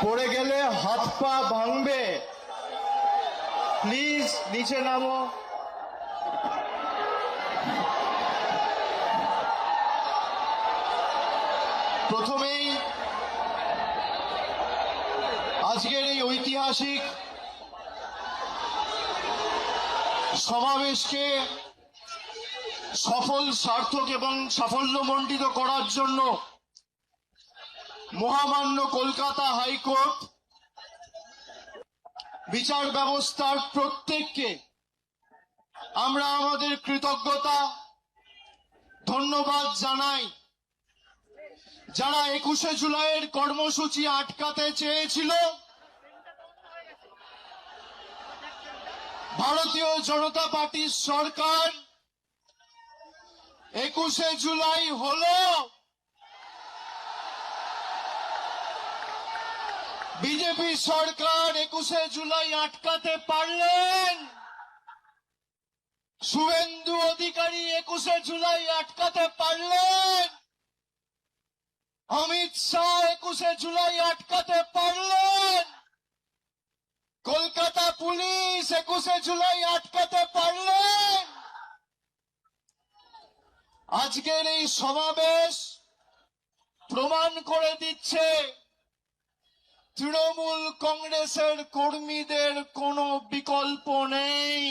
পড়ে গেলে হাত পা ভাঙবে। প্লিজ নিচে নামো। প্রথমেই আজকের এই ঐতিহাসিক সমাবেশকে সফল, সার্থক এবং সাফল্যমণ্ডিত করার জন্য মহামান্য কলকাতা হাইকোর্ট বিচার ব্যবস্থার প্রত্যেককে আমরা আমাদের কৃতজ্ঞতা ধন্যবাদ জানাই। যারা 21শে জুলাইয়ের কর্মসূচি আটকাতে চেয়েছিল, ভারতীয় জনতা পার্টির সরকার 21শে জুলাই হলো, বিজেপি সরকার 21শে জুলাই আটকাতে পারলেন, শুভেন্দু অধিকারী 21শে জুলাই আটকাতে পারলেন, অমিত শাহ 21শে জুলাই আটকাতে পারলেন, কলকাতা পুলিশ 21শে জুলাই আটকাতে পারলেন। আজকের এই সমাবেশ প্রমাণ করে দিচ্ছে তৃণমূল কংগ্রেসের কর্মীদের কোনো বিকল্প নেই।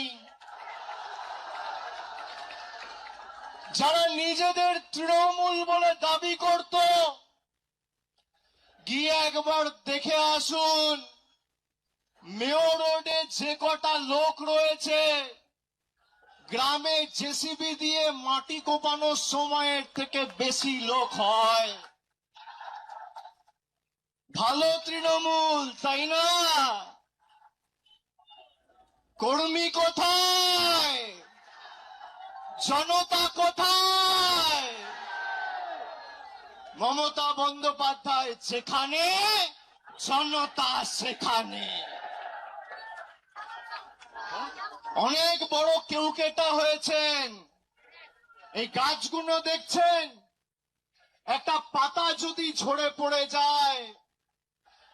যারা নিজেদের তৃণমূল বলে দাবি করত, গিয়ে একবার দেখে আসুন মেয়র রোডে যে কটা লোক রয়েছে, গ্রামে জেসিবি দিয়ে মাটি কোপানোর সময়ের থেকে বেশি লোক হয়। ভালো তৃণমূল, তাই না? কর্মী কোথায়? জনতা কোথায়? মমতা বন্দ্যোপাধ্যায় যেখানে, জনতা সেখানে। অনেক বড় কেউকেটা হয়েছেন। এই গাছগুলো দেখছেন, একটা পাতা যদি ঝরে পড়ে যায়,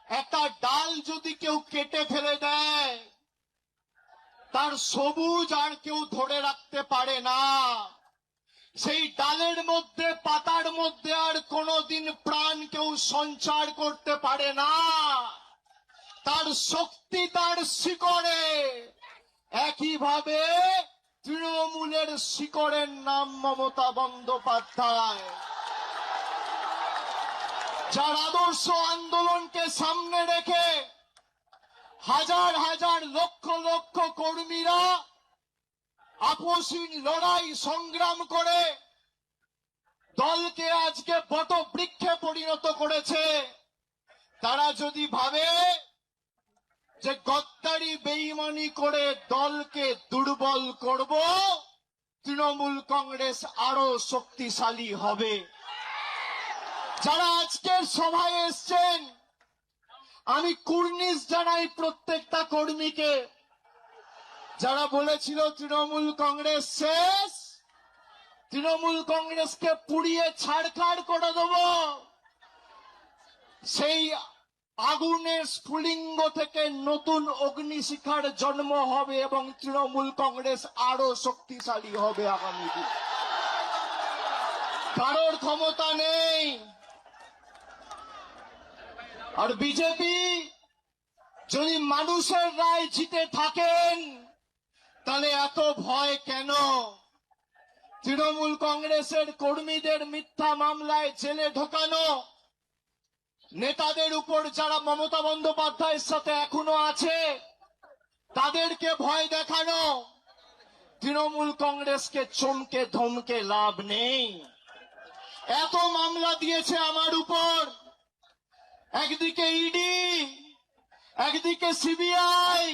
একটা ডাল যদি কেউ কেটে ফেলে দেয়, তার সবুজ আর কেউ ধরে রাখতে পারে না। সেই ডালের মধ্যে, পাতার মধ্যে আর কোনোদিন প্রাণ কেউ সঞ্চার করতে পারে না। তার শক্তি তার শিকড়ে। একইভাবে তৃণমূলের শিকড়ের নাম মমতা বন্দ্যোপাধ্যায়, যার আদর্শ আন্দোলনকে সামনে রেখে হাজার হাজার লক্ষ লক্ষ কর্মীরা আপসহীন লড়াই সংগ্রাম করে দলকে আজকে বটবৃক্ষে পরিণত করেছে। তারা যদি ভাবে যে গদ্দারি বেঈমানি করে দলকে দুর্বল করব, তৃণমূল কংগ্রেস আরো শক্তিশালী হবে। যারা আজকের সভায় এসছেন, আমি কুর্নিশ জানাই প্রত্যেকটা কর্মীকে। যারা বলেছিল তৃণমূল কংগ্রেস শেষ, তৃণমূল কংগ্রেসকে পুড়িয়ে ছাড়খাড় করে দেব, সেই আগুনের স্ফুলিঙ্গ থেকে নতুন অগ্নিশিখার জন্ম হবে এবং তৃণমূল কংগ্রেস আরো শক্তিশালী হবে আগামী দিন। কারোর ক্ষমতা নেই। আর বিজেপি যদি মানুষের রায় জিতে থাকেন, তাহলে এত ভয় কেন? তৃণমূল কংগ্রেসের কর্মীদের মিথ্যা মামলায় জেলে ঢোকানো, নেতাদের উপর যারা মমতা বন্দ্যোপাধ্যায়ের সাথে এখনো আছে, তাদেরকে ভয় দেখানো, তৃণমূল কংগ্রেসকে চমকে ধমকে লাভ নেই। এত মামলা দিয়েছে আমার উপর, একদিকে ইডি, একদিকে সিবিআই,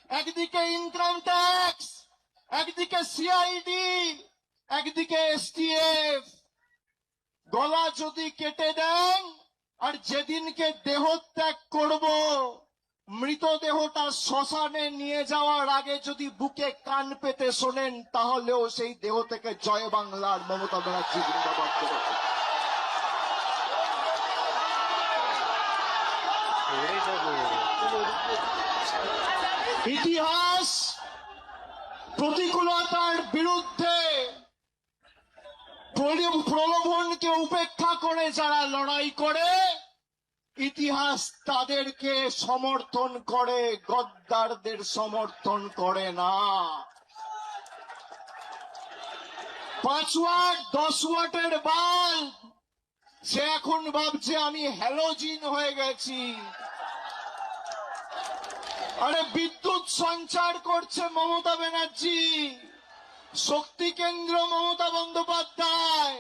একদিকে ইনকাম ট্যাক্স, একদিকে সিআইডি, একদিকে এসটিএফ। গলা যদি কেটে দেন, আর যেদিনকে দেহত্যাগ করব, মৃতদেহটা শ্মশানে নিয়ে যাওয়ার আগে যদি বুকে কান পেতে শোনেন, তাহলেও সেই দেহ থেকে জয় বাংলার মমতা ব্যানার্জি জিন্দাবাদ। ইতিহাস প্রতিকূলতার বিরুদ্ধে প্রলোভনকে উপেক্ষা করে যারা লড়াই করে, ইতিহাস তাদেরকে সমর্থন করে, গদ্দারদের সমর্থন করে না। 5 ওয়াট 10 ওয়াটের বাল্ব সে এখন ভাবছে আমি হ্যালোজিন হয়ে গেছি। আরে বিদ্যুৎ সঞ্চার করছে মমতা ব্যানার্জি, শক্তি কেন্দ্র মমতা বন্দ্যোপাধ্যায়,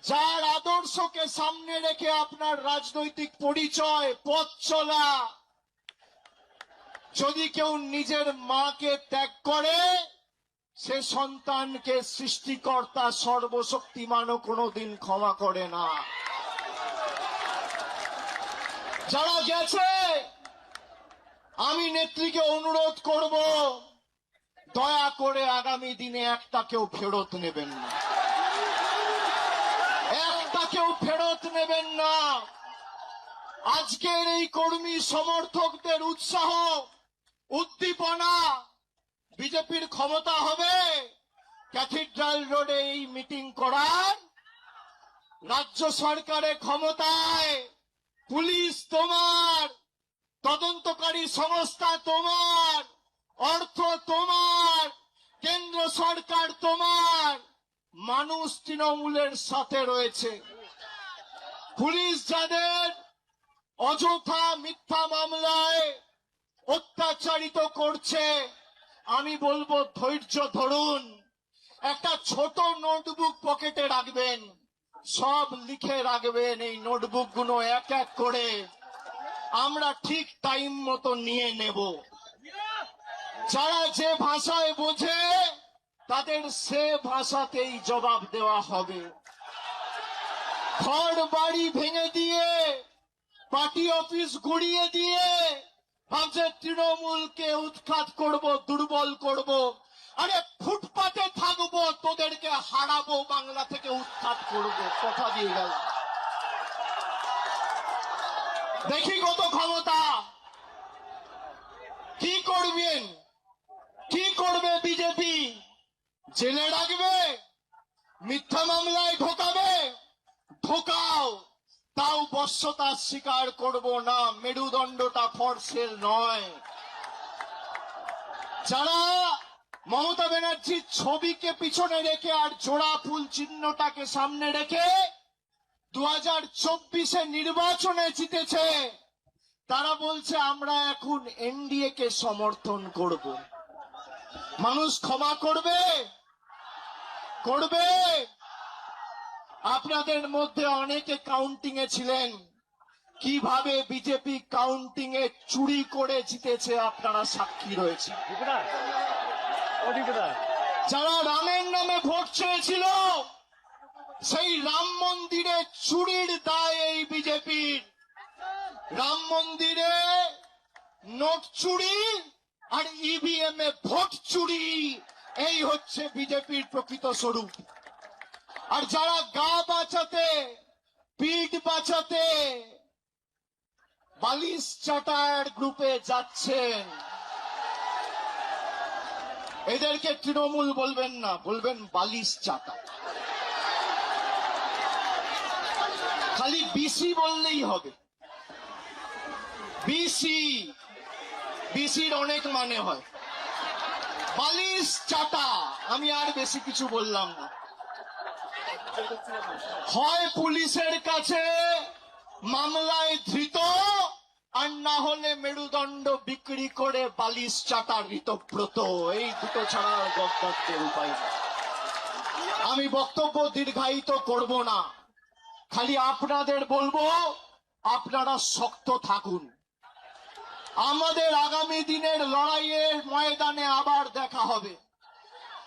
যার আদর্শকে সামনে রেখে আপনার রাজনৈতিক পরিচয়, পথ চলা। যদি কেউ নিজের মাকে ত্যাগ করে, সে সন্তানকে সৃষ্টিকর্তা সর্বশক্তিমানও কোনোদিন ক্ষমা করে না। যারা গেছে, আমি নেত্রীকে অনুরোধ করব, দয়া করে আগামী দিনে একটা কেউ ফেরত নেবেন না, একটা কেউ ফেরত নেবেন না। আজকের এই কর্মী সমর্থকদের উৎসাহ উদ্দীপনা, বিজেপির ক্ষমতা হবে ক্যাথিড্রাল রোডে এই মিটিং করার, রাজ্য সরকারের ক্ষমতায়, পুলিশ তোমার, তদন্তকারী সংস্থা তোমার, অর্থ তোমার, কেন্দ্র সরকার তোমার, মানুষ তৃণমূলের সাথে রয়েছে। পুলিশ যাদের অযথা মিথ্যা মামলায় অত্যাচারিত করছে, আমি বলবো ধৈর্য ধরুন, একটা ছোট নোটবুক পকেটে রাখবেন, সব লিখে রাখবেন। এই নোটবুক গুলো এক এক করে আমরা ঠিক টাইম মতো নিয়ে নেব। যারা যে ভাষায় বোঝে তাদের সে ভাষাতেই জবাব দেওয়া হবে। ঘর বাড়ি ভেঙে দিয়ে, পার্টি অফিস গুড়িয়ে দিয়ে ভাবছে তৃণমূলকে উৎখাত করব, দুর্বল করব। আরে ফুটপাতে থাকবো, তোদেরকে হারাবো, বাংলা থেকে উৎখাত করব, কথা দিয়ে গেল। দেখি কত ক্ষমতা, কি করবেন, কি করবে বিজেপি? জেলে রাখবে, মিথ্যা মামলায় ঢোকাবে, ঢোকাও, তাও বশ্যতা স্বীকার করব না। মেরুদণ্ডটা ফর্সের নয়। যারা মমতা ব্যানার্জির ছবিকে পিছনে রেখে আর জোড়া ফুল চিহ্নটাকে সামনে রেখে 2024 নির্বাচনে জিতেছে, তারা বলছে আমরা এখন এনডিএ কে সমর্থন করব। মানুষ ক্ষমা করবে? করবে? আপনাদের মধ্যে অনেকে কাউন্টিং এ ছিলেন, কিভাবে বিজেপি কাউন্টিং এ চুরি করে জিতেছে আপনারা সাক্ষী রয়েছে। যারা রামের নামে ভোট চেয়েছিল, সেই রাম মন্দিরে চুরির দায় এই বিজেপির। রাম মন্দিরে নোট চুরি আর ইভিএম এ ভোট চুরি, এই হচ্ছে বিজেপির প্রকৃত স্বরূপ। আর যারা গা বাঁচাতে, পিঠ বাঁচাতে বালিশ চাটার গ্রুপে যাচ্ছেন, এদেরকে তৃণমূল বলবেন না, বলবেন বালিশ চাটা। খালি বিসি বললেই হবে। বিসি, বিসির অনেক মানে হয়। বালিশ চাটা, আমি আর বেশি কিছু বললাম না। হয় পুলিশের কাছে মামলায় ধৃত, আর না হলে মেরুদণ্ড বিক্রি করে বালিশ চাটা ঋতব্রত। এই দুটো ছাড়া গদ্দারদের উপায় নেই। আমি বক্তব্য দীর্ঘায়িত করব না, খালি আপনাদের বলবো আপনারা শক্ত থাকুন। আমাদের আগামী দিনের লড়াইয়ের ময়দানে আবার দেখা হবে।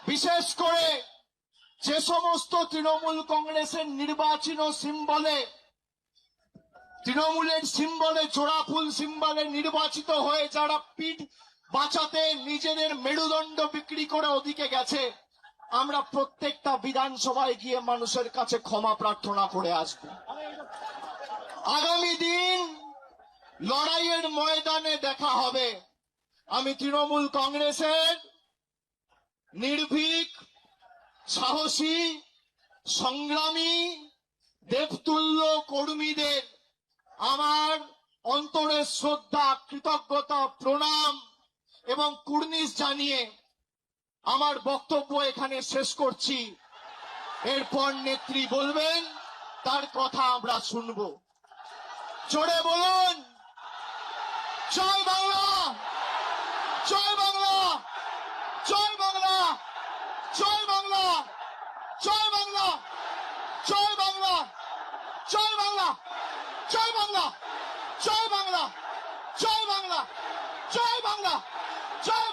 বিশেষ করে যে সমস্ত তৃণমূল কংগ্রেসের নির্বাচনী সিম্বলে, তৃণমূলের সিম্বলে, জোড়া ফুল সিম্বলে নির্বাচিত হয়ে যারা পিঠ বাঁচাতে নিজেদের মেরুদণ্ড বিক্রি করে ওদিকে গেছে, আমরা প্রত্যেকটা বিধানসভায় গিয়ে মানুষের কাছে ক্ষমা প্রার্থনা করে আসব। আগামী দিন লড়াইয়ের ময়দানে দেখা হবে। আমি তৃণমূল কংগ্রেসের নির্ভীক, সাহসী, সংগ্রামী, দেবতুল্য কর্মীদের আমার অন্তরের শ্রদ্ধা, কৃতজ্ঞতা, প্রণাম এবং কুর্নিশ জানিয়ে আমার বক্তব্য এখানে শেষ করছি। এরপর নেত্রী বলবেন, তার কথা আমরা শুনবো। জোরে বলুন, জয় বাংলা, জয় বাংলা, জয় বাংলা, জয় বাংলা, জয় বাংলা, জয় বাংলা, জয় বাংলা, জয় বাংলা, জয় বাংলা, জয় বাংলা, জয় বাংলা, জয়